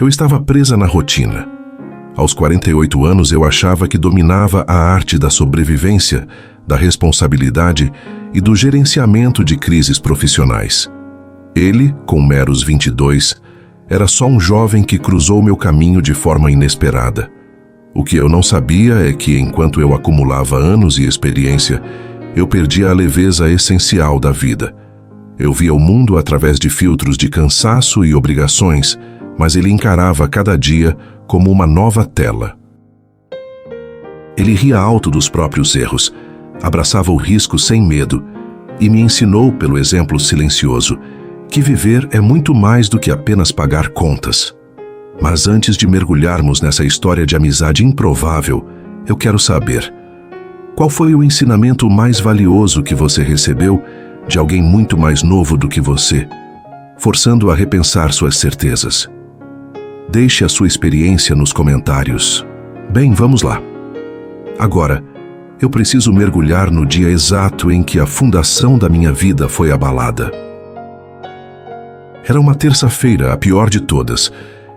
Eu estava presa na rotina. Aos 48 anos eu achava que dominava a arte da sobrevivência, da responsabilidade e do gerenciamento de crises profissionais. Ele, com meros 22, era só um jovem que cruzou meu caminho de forma inesperada. O que eu não sabia é que, enquanto eu acumulava anos e experiência, eu perdia a leveza essencial da vida. Eu via o mundo através de filtros de cansaço e obrigações, mas ele encarava cada dia como uma nova tela. Ele ria alto dos próprios erros, abraçava o risco sem medo e me ensinou, pelo exemplo silencioso, que viver é muito mais do que apenas pagar contas. Mas antes de mergulharmos nessa história de amizade improvável, eu quero saber: qual foi o ensinamento mais valioso que você recebeu de alguém muito mais novo do que você, forçando a repensar suas certezas? Deixe a sua experiência nos comentários. Bem, vamos lá. Agora, eu preciso mergulhar no dia exato em que a fundação da minha vida foi abalada. Era uma terça-feira, a pior de todas.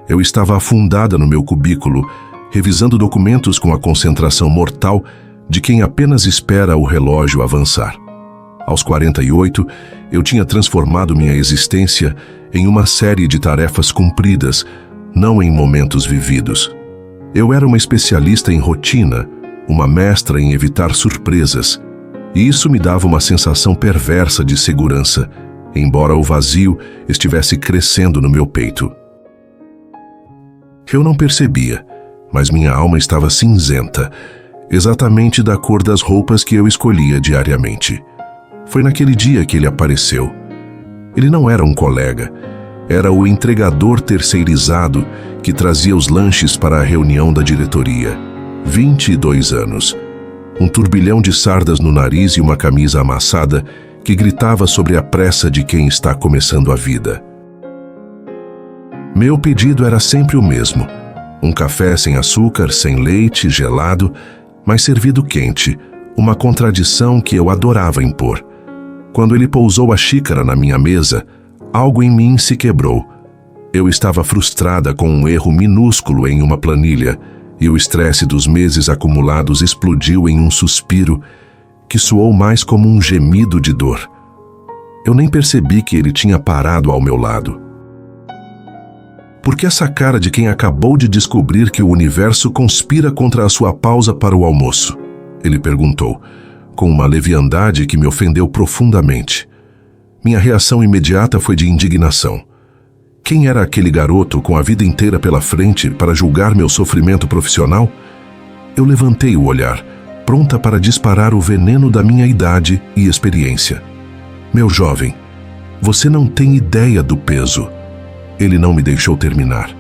Eu estava afundada no meu cubículo, revisando documentos com a concentração mortal de quem apenas espera o relógio avançar. Aos 48, eu tinha transformado minha existência em uma série de tarefas cumpridas, não em momentos vividos. Eu era uma especialista em rotina, uma mestra em evitar surpresas, e isso me dava uma sensação perversa de segurança, embora o vazio estivesse crescendo no meu peito. Eu não percebia, mas minha alma estava cinzenta, exatamente da cor das roupas que eu escolhia diariamente. Foi naquele dia que ele apareceu. Ele não era um colega, era o entregador terceirizado que trazia os lanches para a reunião da diretoria. 22 anos. Um turbilhão de sardas no nariz e uma camisa amassada que gritava sobre a pressa de quem está começando a vida. Meu pedido era sempre o mesmo: um café sem açúcar, sem leite, gelado, mas servido quente, uma contradição que eu adorava impor. Quando ele pousou a xícara na minha mesa, algo em mim se quebrou. Eu estava frustrada com um erro minúsculo em uma planilha, e o estresse dos meses acumulados explodiu em um suspiro que soou mais como um gemido de dor. Eu nem percebi que ele tinha parado ao meu lado. Por que essa cara de quem acabou de descobrir que o universo conspira contra a sua pausa para o almoço? Ele perguntou, com uma leviandade que me ofendeu profundamente. Minha reação imediata foi de indignação. Quem era aquele garoto com a vida inteira pela frente para julgar meu sofrimento profissional? Eu levantei o olhar, pronta para disparar o veneno da minha idade e experiência. Meu jovem, você não tem ideia do peso. Ele não me deixou terminar.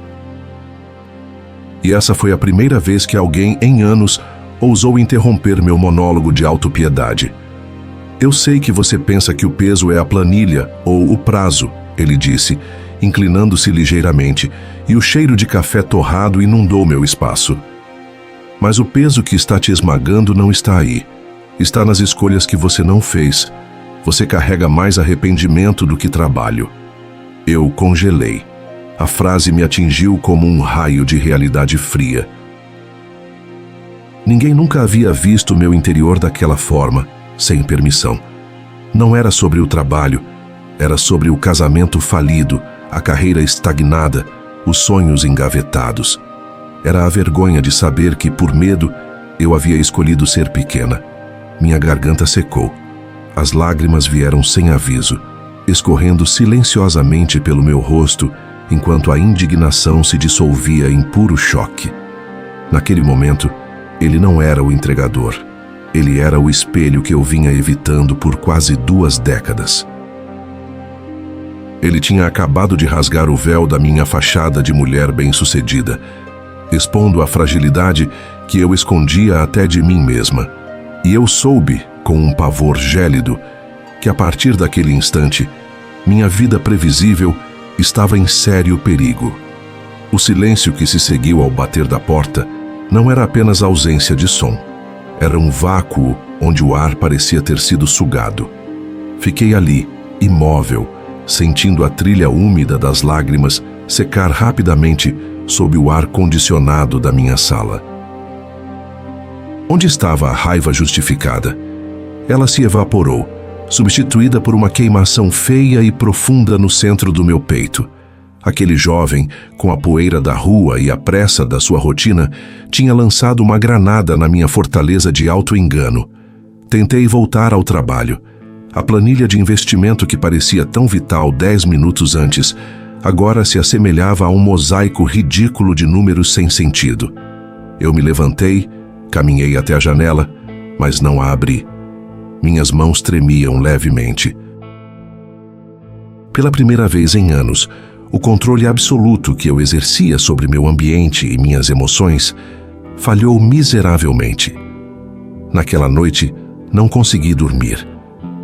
E essa foi a primeira vez que alguém, em anos, ousou interromper meu monólogo de autopiedade. Eu sei que você pensa que o peso é a planilha ou o prazo, ele disse, inclinando-se ligeiramente, e o cheiro de café torrado inundou meu espaço. Mas o peso que está te esmagando não está aí. Está nas escolhas que você não fez. Você carrega mais arrependimento do que trabalho. Eu congelei. A frase me atingiu como um raio de realidade fria. Ninguém nunca havia visto meu interior daquela forma, sem permissão. Não era sobre o trabalho, era sobre o casamento falido, a carreira estagnada, os sonhos engavetados. Era a vergonha de saber que, por medo, eu havia escolhido ser pequena. Minha garganta secou. As lágrimas vieram sem aviso, escorrendo silenciosamente pelo meu rosto, enquanto a indignação se dissolvia em puro choque. Naquele momento, ele não era o entregador. Ele era o espelho que eu vinha evitando por quase 2 décadas. Ele tinha acabado de rasgar o véu da minha fachada de mulher bem-sucedida, expondo a fragilidade que eu escondia até de mim mesma. E eu soube, com um pavor gélido, que a partir daquele instante, minha vida previsível estava em sério perigo. O silêncio que se seguiu ao bater da porta não era apenas ausência de som. Era um vácuo onde o ar parecia ter sido sugado. Fiquei ali, imóvel, sentindo a trilha úmida das lágrimas secar rapidamente sob o ar condicionado da minha sala. Onde estava a raiva justificada? Ela se evaporou, substituída por uma queimação feia e profunda no centro do meu peito. Aquele jovem, com a poeira da rua e a pressa da sua rotina, tinha lançado uma granada na minha fortaleza de auto-engano. Tentei voltar ao trabalho. A planilha de investimento que parecia tão vital 10 minutos antes, agora se assemelhava a um mosaico ridículo de números sem sentido. Eu me levantei, caminhei até a janela, mas não a abri. Minhas mãos tremiam levemente. Pela primeira vez em anos, o controle absoluto que eu exercia sobre meu ambiente e minhas emoções falhou miseravelmente. Naquela noite, não consegui dormir.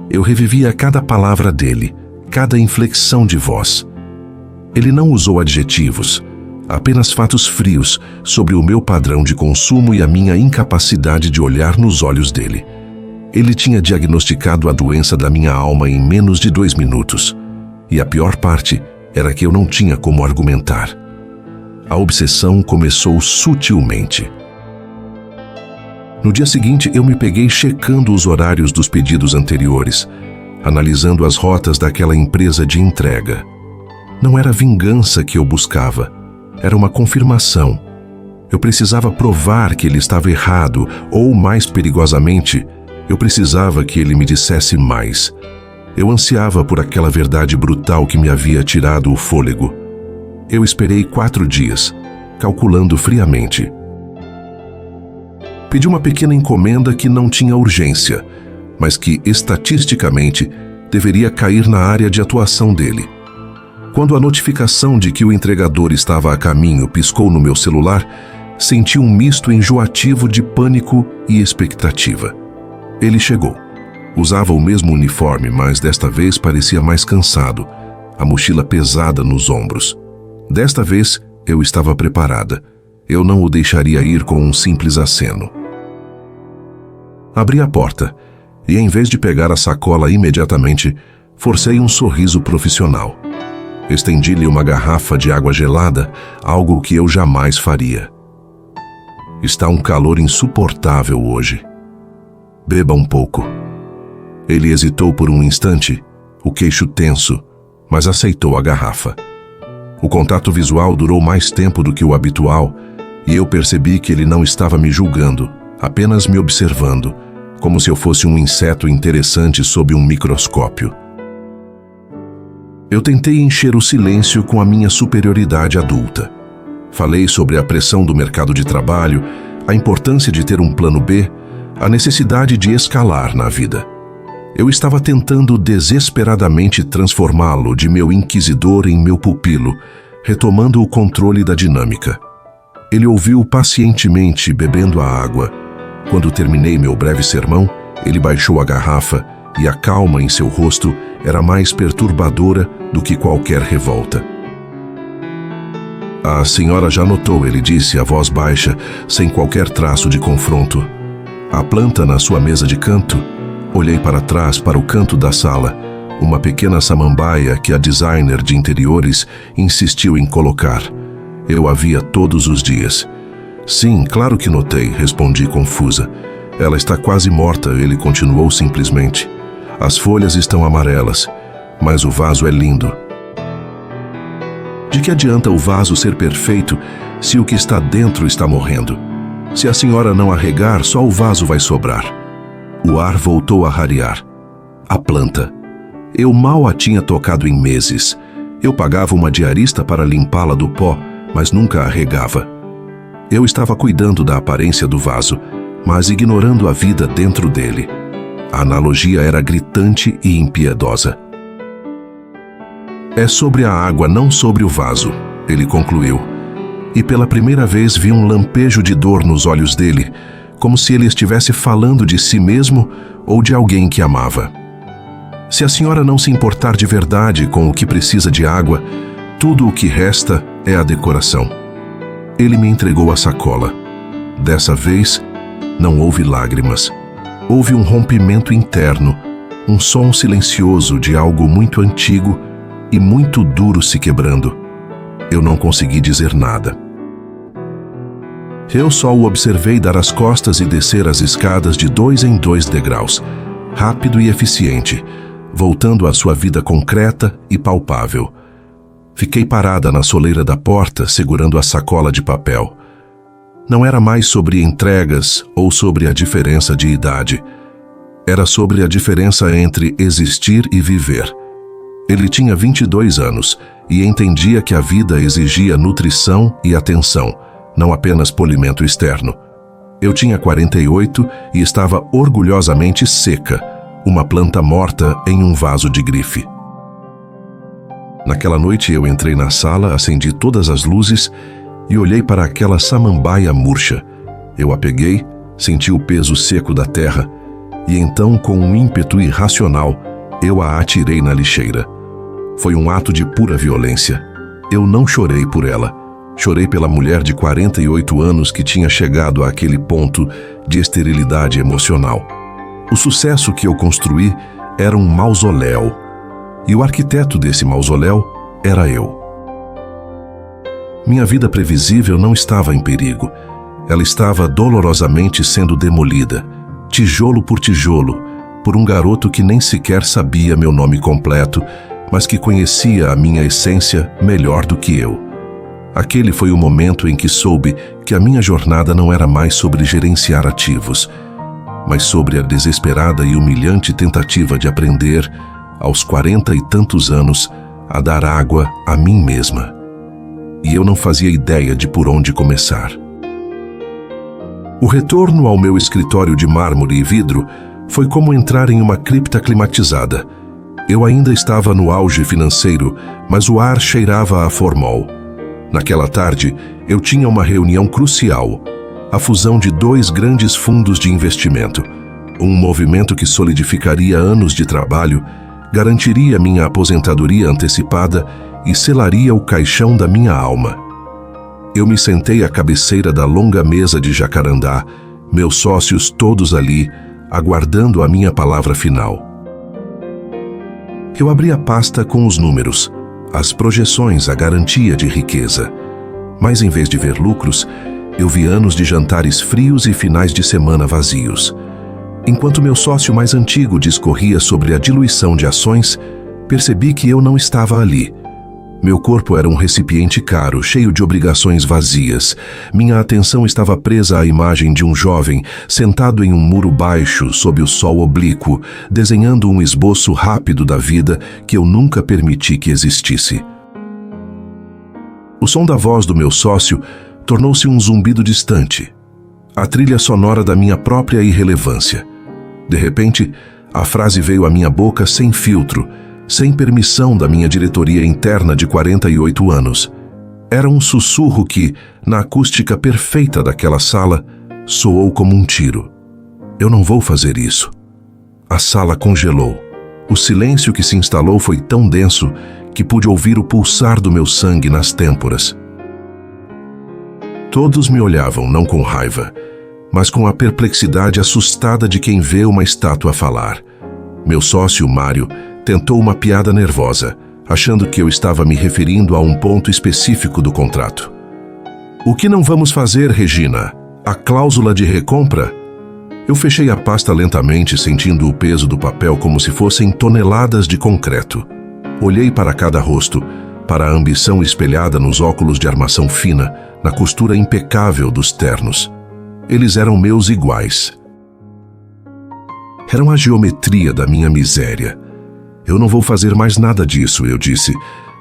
Eu revivia cada palavra dele, cada inflexão de voz. Ele não usou adjetivos, apenas fatos frios sobre o meu padrão de consumo e a minha incapacidade de olhar nos olhos dele. Ele tinha diagnosticado a doença da minha alma em menos de 2 minutos. E a pior parte era que eu não tinha como argumentar. A obsessão começou sutilmente. No dia seguinte, eu me peguei checando os horários dos pedidos anteriores, analisando as rotas daquela empresa de entrega. Não era vingança que eu buscava, era uma confirmação. Eu precisava provar que ele estava errado, ou, mais perigosamente, eu precisava que ele me dissesse mais. Eu ansiava por aquela verdade brutal que me havia tirado o fôlego. Eu esperei 4 dias, calculando friamente. Pedi uma pequena encomenda que não tinha urgência, mas que, estatisticamente, deveria cair na área de atuação dele. Quando a notificação de que o entregador estava a caminho piscou no meu celular, senti um misto enjoativo de pânico e expectativa. Ele chegou. Usava o mesmo uniforme, mas desta vez parecia mais cansado, a mochila pesada nos ombros. Desta vez, eu estava preparada. Eu não o deixaria ir com um simples aceno. Abri a porta e, em vez de pegar a sacola imediatamente, forcei um sorriso profissional. Estendi-lhe uma garrafa de água gelada, algo que eu jamais faria. Está um calor insuportável hoje. Beba um pouco. Ele hesitou por um instante, o queixo tenso, mas aceitou a garrafa. O contato visual durou mais tempo do que o habitual e eu percebi que ele não estava me julgando, apenas me observando, como se eu fosse um inseto interessante sob um microscópio. Eu tentei encher o silêncio com a minha superioridade adulta. Falei sobre a pressão do mercado de trabalho, a importância de ter um plano B, a necessidade de escalar na vida. Eu estava tentando desesperadamente transformá-lo de meu inquisidor em meu pupilo, retomando o controle da dinâmica. Ele ouviu pacientemente, bebendo a água. Quando terminei meu breve sermão, ele baixou a garrafa e a calma em seu rosto era mais perturbadora do que qualquer revolta. "A senhora já notou", ele disse, a voz baixa, sem qualquer traço de confronto. "A planta na sua mesa de canto?" Olhei para trás, para o canto da sala, uma pequena samambaia que a designer de interiores insistiu em colocar. Eu a via todos os dias. "Sim, claro que notei", respondi confusa. "Ela está quase morta", ele continuou simplesmente. "As folhas estão amarelas, mas o vaso é lindo." De que adianta o vaso ser perfeito se o que está dentro está morrendo? Se a senhora não arregar, só o vaso vai sobrar. O ar voltou a rarear. A planta. Eu mal a tinha tocado em meses. Eu pagava uma diarista para limpá-la do pó, mas nunca a regava. Eu estava cuidando da aparência do vaso, mas ignorando a vida dentro dele. A analogia era gritante e impiedosa. "É sobre a água, não sobre o vaso", ele concluiu. E pela primeira vez vi um lampejo de dor nos olhos dele, como se ele estivesse falando de si mesmo ou de alguém que amava. "Se a senhora não se importar de verdade com o que precisa de água, tudo o que resta é a decoração." Ele me entregou a sacola. Dessa vez, não houve lágrimas. Houve um rompimento interno, um som silencioso de algo muito antigo e muito duro se quebrando. Eu não consegui dizer nada. Eu só o observei dar as costas e descer as escadas de 2 em 2 degraus, rápido e eficiente, voltando à sua vida concreta e palpável. Fiquei parada na soleira da porta, segurando a sacola de papel. Não era mais sobre entregas ou sobre a diferença de idade. Era sobre a diferença entre existir e viver. Ele tinha 22 anos e entendia que a vida exigia nutrição e atenção, não apenas polimento externo. Eu tinha 48 e estava orgulhosamente seca, uma planta morta em um vaso de grife. Naquela noite eu entrei na sala, acendi todas as luzes e olhei para aquela samambaia murcha. Eu a peguei, senti o peso seco da terra e então, com um ímpeto irracional, eu a atirei na lixeira. Foi um ato de pura violência. Eu não chorei por ela. Chorei pela mulher de 48 anos que tinha chegado àquele ponto de esterilidade emocional. O sucesso que eu construí era um mausoléu. E o arquiteto desse mausoléu era eu. Minha vida previsível não estava em perigo. Ela estava dolorosamente sendo demolida, tijolo por tijolo, por um garoto que nem sequer sabia meu nome completo, mas que conhecia a minha essência melhor do que eu. Aquele foi o momento em que soube que a minha jornada não era mais sobre gerenciar ativos, mas sobre a desesperada e humilhante tentativa de aprender, aos 40 e tantos anos, a dar água a mim mesma. E eu não fazia ideia de por onde começar. O retorno ao meu escritório de mármore e vidro foi como entrar em uma cripta climatizada. Eu ainda estava no auge financeiro, mas o ar cheirava a formol. Naquela tarde, eu tinha uma reunião crucial, a fusão de 2 grandes fundos de investimento, um movimento que solidificaria anos de trabalho, garantiria minha aposentadoria antecipada e selaria o caixão da minha alma. Eu me sentei à cabeceira da longa mesa de jacarandá, meus sócios todos ali, aguardando a minha palavra final. Eu abri a pasta com os números, as projeções, a garantia de riqueza. Mas em vez de ver lucros, eu vi anos de jantares frios e finais de semana vazios. Enquanto meu sócio mais antigo discorria sobre a diluição de ações, percebi que eu não estava ali. Meu corpo era um recipiente caro, cheio de obrigações vazias. Minha atenção estava presa à imagem de um jovem sentado em um muro baixo, sob o sol oblíquo, desenhando um esboço rápido da vida que eu nunca permiti que existisse. O som da voz do meu sócio tornou-se um zumbido distante, a trilha sonora da minha própria irrelevância. De repente, a frase veio à minha boca sem filtro, sem permissão da minha diretoria interna de 48 anos. Era um sussurro que, na acústica perfeita daquela sala, soou como um tiro. Eu não vou fazer isso. A sala congelou. O silêncio que se instalou foi tão denso que pude ouvir o pulsar do meu sangue nas têmporas. Todos me olhavam, não com raiva, mas com a perplexidade assustada de quem vê uma estátua falar. Meu sócio, Mário, tentou uma piada nervosa, achando que eu estava me referindo a um ponto específico do contrato. O que não vamos fazer, Regina? A cláusula de recompra? Eu fechei a pasta lentamente, sentindo o peso do papel como se fossem toneladas de concreto. Olhei para cada rosto, para a ambição espelhada nos óculos de armação fina, na costura impecável dos ternos. Eles eram meus iguais. Eram a geometria da minha miséria. Eu não vou fazer mais nada disso, eu disse,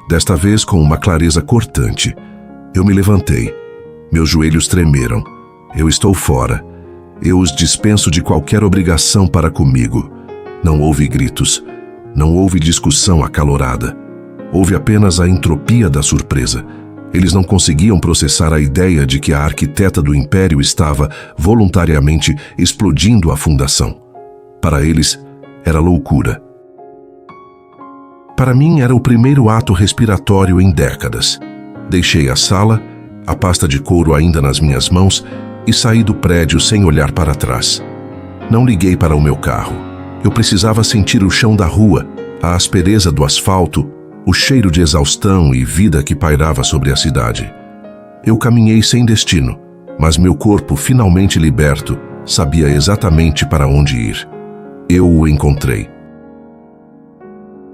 desta vez com uma clareza cortante. Eu me levantei. Meus joelhos tremeram. Eu estou fora. Eu os dispenso de qualquer obrigação para comigo. Não houve gritos. Não houve discussão acalorada. Houve apenas a entropia da surpresa. Eles não conseguiam processar a ideia de que a arquiteta do império estava, voluntariamente, explodindo a fundação. Para eles, era loucura. Para mim, era o primeiro ato respiratório em décadas. Deixei a sala, a pasta de couro ainda nas minhas mãos, e saí do prédio sem olhar para trás. Não liguei para o meu carro. Eu precisava sentir o chão da rua, a aspereza do asfalto, o cheiro de exaustão e vida que pairava sobre a cidade. Eu caminhei sem destino, mas meu corpo, finalmente liberto, sabia exatamente para onde ir. Eu o encontrei.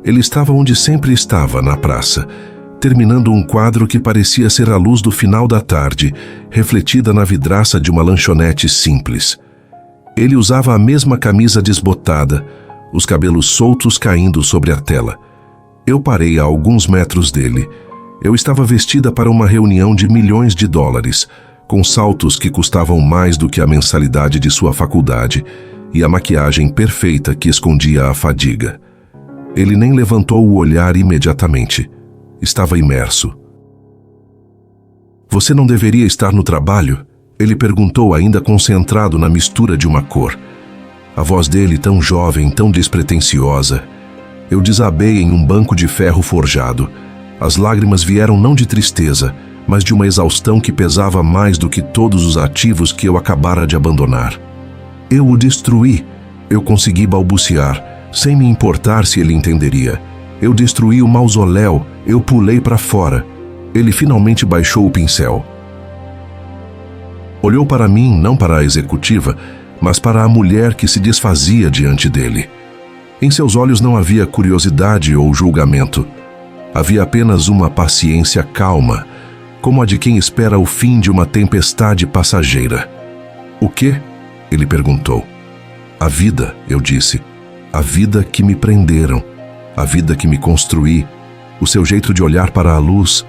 Ele estava onde sempre estava, na praça, terminando um quadro que parecia ser a luz do final da tarde, refletida na vidraça de uma lanchonete simples. Ele usava a mesma camisa desbotada, os cabelos soltos caindo sobre a tela. Eu parei a alguns metros dele. Eu estava vestida para uma reunião de milhões de dólares, com saltos que custavam mais do que a mensalidade de sua faculdade e a maquiagem perfeita que escondia a fadiga. Ele nem levantou o olhar imediatamente. Estava imerso. "Você não deveria estar no trabalho?" Ele perguntou, ainda concentrado na mistura de uma cor. A voz dele, tão jovem, tão despretensiosa. Eu desabei em um banco de ferro forjado. As lágrimas vieram não de tristeza, mas de uma exaustão que pesava mais do que todos os ativos que eu acabara de abandonar. "Eu o destruí", eu consegui balbuciar, sem me importar se ele entenderia. "Eu destruí o mausoléu, eu pulei para fora." Ele finalmente baixou o pincel. Olhou para mim, não para a executiva, mas para a mulher que se desfazia diante dele. Em seus olhos não havia curiosidade ou julgamento. Havia apenas uma paciência calma, como a de quem espera o fim de uma tempestade passageira. "O quê?" ele perguntou. "A vida", eu disse. "A vida que me prenderam, a vida que me construí, o seu jeito de olhar para a luz,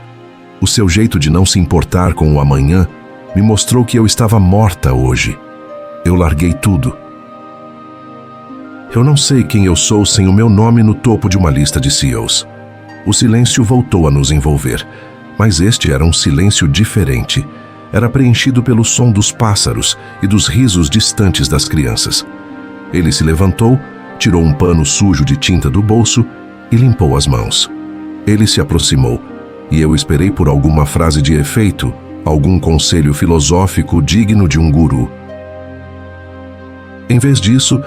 o seu jeito de não se importar com o amanhã, me mostrou que eu estava morta hoje. Eu larguei tudo. Eu não sei quem eu sou sem o meu nome no topo de uma lista de CEOs. O silêncio voltou a nos envolver, mas este era um silêncio diferente. Era preenchido pelo som dos pássaros e dos risos distantes das crianças. Ele se levantou, tirou um pano sujo de tinta do bolso e limpou as mãos. Ele se aproximou, e eu esperei por alguma frase de efeito, algum conselho filosófico digno de um guru. Em vez disso,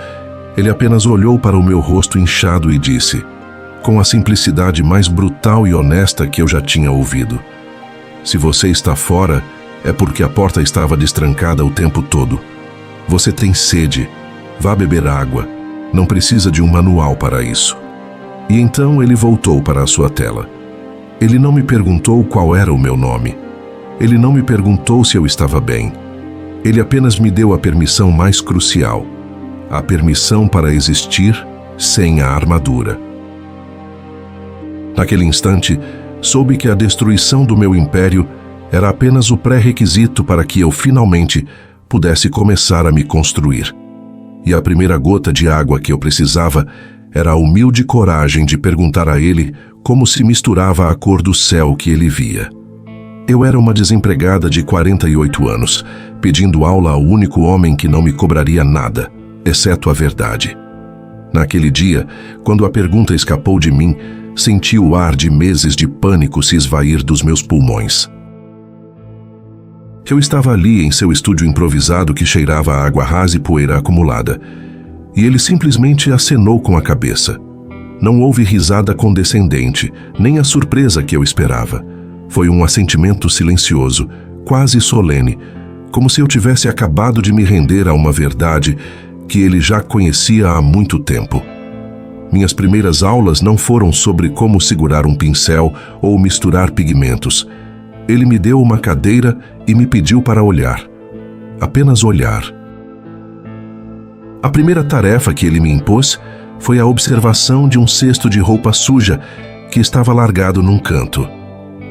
ele apenas olhou para o meu rosto inchado e disse, com a simplicidade mais brutal e honesta que eu já tinha ouvido: "Se você está fora, é porque a porta estava destrancada o tempo todo. Você tem sede, vá beber água, não precisa de um manual para isso." E então ele voltou para a sua tela. Ele não me perguntou qual era o meu nome. Ele não me perguntou se eu estava bem. Ele apenas me deu a permissão mais crucial, a permissão para existir sem a armadura. Naquele instante, soube que a destruição do meu império era apenas o pré-requisito para que eu finalmente pudesse começar a me construir. E a primeira gota de água que eu precisava era a humilde coragem de perguntar a ele como se misturava a cor do céu que ele via. Eu era uma desempregada de 48 anos, pedindo aula ao único homem que não me cobraria nada, exceto a verdade. Naquele dia, quando a pergunta escapou de mim, senti o ar de meses de pânico se esvair dos meus pulmões. Eu estava ali em seu estúdio improvisado que cheirava a água rasa e poeira acumulada, e ele simplesmente acenou com a cabeça. Não houve risada condescendente, nem a surpresa que eu esperava. Foi um assentimento silencioso, quase solene, como se eu tivesse acabado de me render a uma verdade que ele já conhecia há muito tempo. Minhas primeiras aulas não foram sobre como segurar um pincel ou misturar pigmentos. Ele me deu uma cadeira e me pediu para olhar. Apenas olhar. A primeira tarefa que ele me impôs foi a observação de um cesto de roupa suja que estava largado num canto.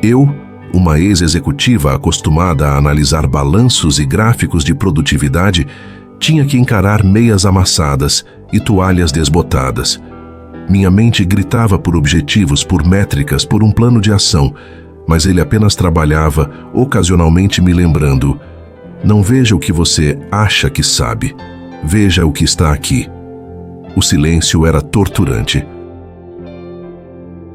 Eu, uma ex-executiva acostumada a analisar balanços e gráficos de produtividade, tinha que encarar meias amassadas e toalhas desbotadas. Minha mente gritava por objetivos, por métricas, por um plano de ação, mas ele apenas trabalhava, ocasionalmente me lembrando: "Não veja o que você acha que sabe, veja o que está aqui." O silêncio era torturante.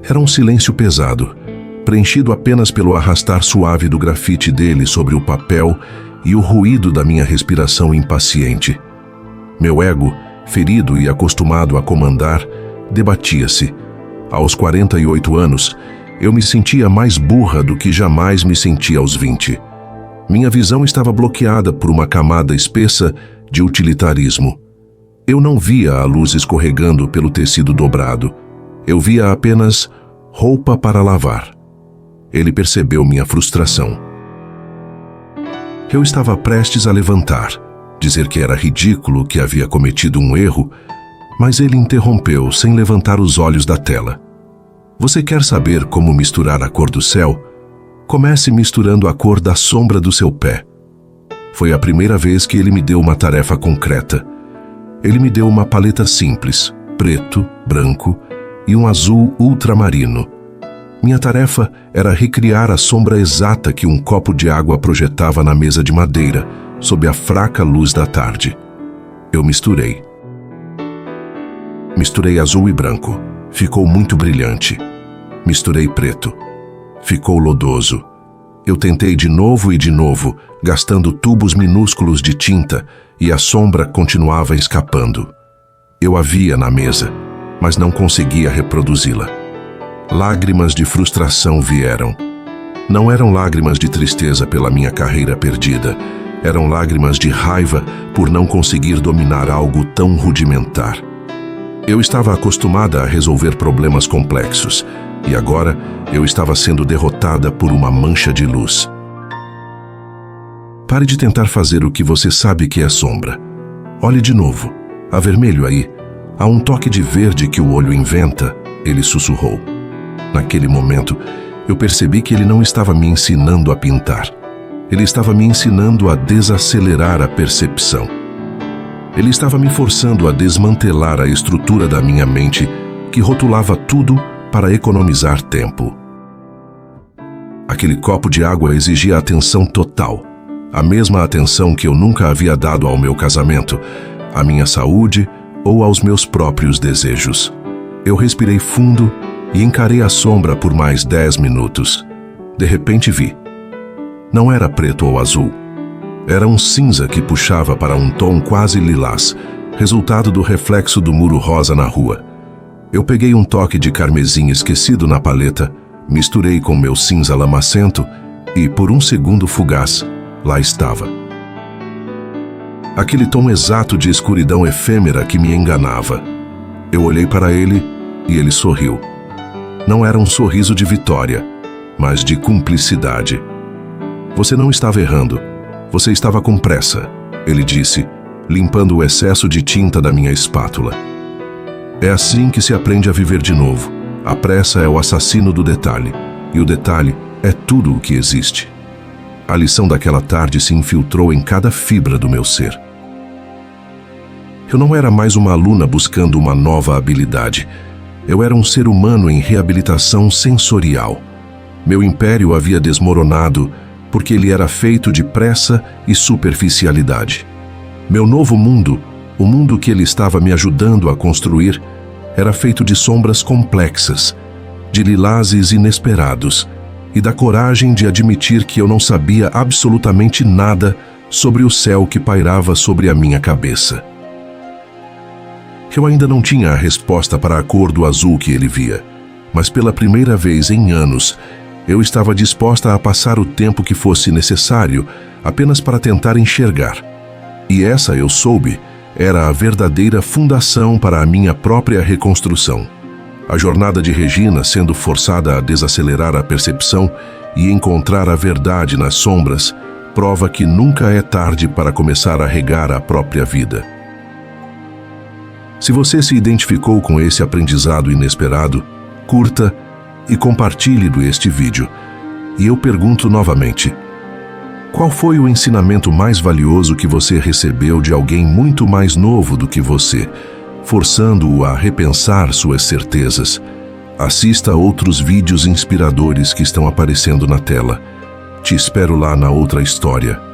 Era um silêncio pesado, preenchido apenas pelo arrastar suave do grafite dele sobre o papel e o ruído da minha respiração impaciente. Meu ego, ferido e acostumado a comandar, debatia-se. Aos 48 anos, eu me sentia mais burra do que jamais me senti aos 20. Minha visão estava bloqueada por uma camada espessa de utilitarismo. Eu não via a luz escorregando pelo tecido dobrado. Eu via apenas roupa para lavar. Ele percebeu minha frustração. Eu estava prestes a levantar, dizer que era ridículo, que havia cometido um erro, mas ele interrompeu sem levantar os olhos da tela. Você quer saber como misturar a cor do céu? Comece misturando a cor da sombra do seu pé. Foi a primeira vez que ele me deu uma tarefa concreta. Ele me deu uma paleta simples, preto, branco e um azul ultramarino. Minha tarefa era recriar a sombra exata que um copo de água projetava na mesa de madeira, sob a fraca luz da tarde. Eu misturei. Misturei azul e branco. Ficou muito brilhante. Misturei preto. Ficou lodoso. Eu tentei de novo e de novo, gastando tubos minúsculos de tinta, e a sombra continuava escapando. Eu a via na mesa, mas não conseguia reproduzi-la. Lágrimas de frustração vieram. Não eram lágrimas de tristeza pela minha carreira perdida. Eram lágrimas de raiva por não conseguir dominar algo tão rudimentar. Eu estava acostumada a resolver problemas complexos, e agora eu estava sendo derrotada por uma mancha de luz. Pare de tentar fazer o que você sabe que é sombra. Olhe de novo. Há vermelho aí. Há um toque de verde que o olho inventa, ele sussurrou. Naquele momento, eu percebi que ele não estava me ensinando a pintar. Ele estava me ensinando a desacelerar a percepção. Ele estava me forçando a desmantelar a estrutura da minha mente, que rotulava tudo para economizar tempo. Aquele copo de água exigia atenção total, a mesma atenção que eu nunca havia dado ao meu casamento, à minha saúde ou aos meus próprios desejos. Eu respirei fundo e encarei a sombra por mais 10 minutos. De repente vi. Não era preto ou azul. Era um cinza que puxava para um tom quase lilás, resultado do reflexo do muro rosa na rua. Eu peguei um toque de carmesim esquecido na paleta, misturei com meu cinza lamacento e, por um segundo fugaz, lá estava. Aquele tom exato de escuridão efêmera que me enganava. Eu olhei para ele e ele sorriu. Não era um sorriso de vitória, mas de cumplicidade. Você não estava errando. Você estava com pressa, ele disse, limpando o excesso de tinta da minha espátula. É assim que se aprende a viver de novo. A pressa é o assassino do detalhe, e o detalhe é tudo o que existe. A lição daquela tarde se infiltrou em cada fibra do meu ser. Eu não era mais uma aluna buscando uma nova habilidade. Eu era um ser humano em reabilitação sensorial. Meu império havia desmoronado porque ele era feito de pressa e superficialidade. Meu novo mundo, o mundo que ele estava me ajudando a construir, era feito de sombras complexas, de lilazes inesperados e da coragem de admitir que eu não sabia absolutamente nada sobre o céu que pairava sobre a minha cabeça. Eu ainda não tinha a resposta para a cor do azul que ele via, mas pela primeira vez em anos, eu estava disposta a passar o tempo que fosse necessário apenas para tentar enxergar. E essa, eu soube, era a verdadeira fundação para a minha própria reconstrução. A jornada de Regina sendo forçada a desacelerar a percepção e encontrar a verdade nas sombras prova que nunca é tarde para começar a regar a própria vida. Se você se identificou com esse aprendizado inesperado, curta e compartilhe este vídeo. E eu pergunto novamente, qual foi o ensinamento mais valioso que você recebeu de alguém muito mais novo do que você, forçando-o a repensar suas certezas? Assista a outros vídeos inspiradores que estão aparecendo na tela. Te espero lá na outra história.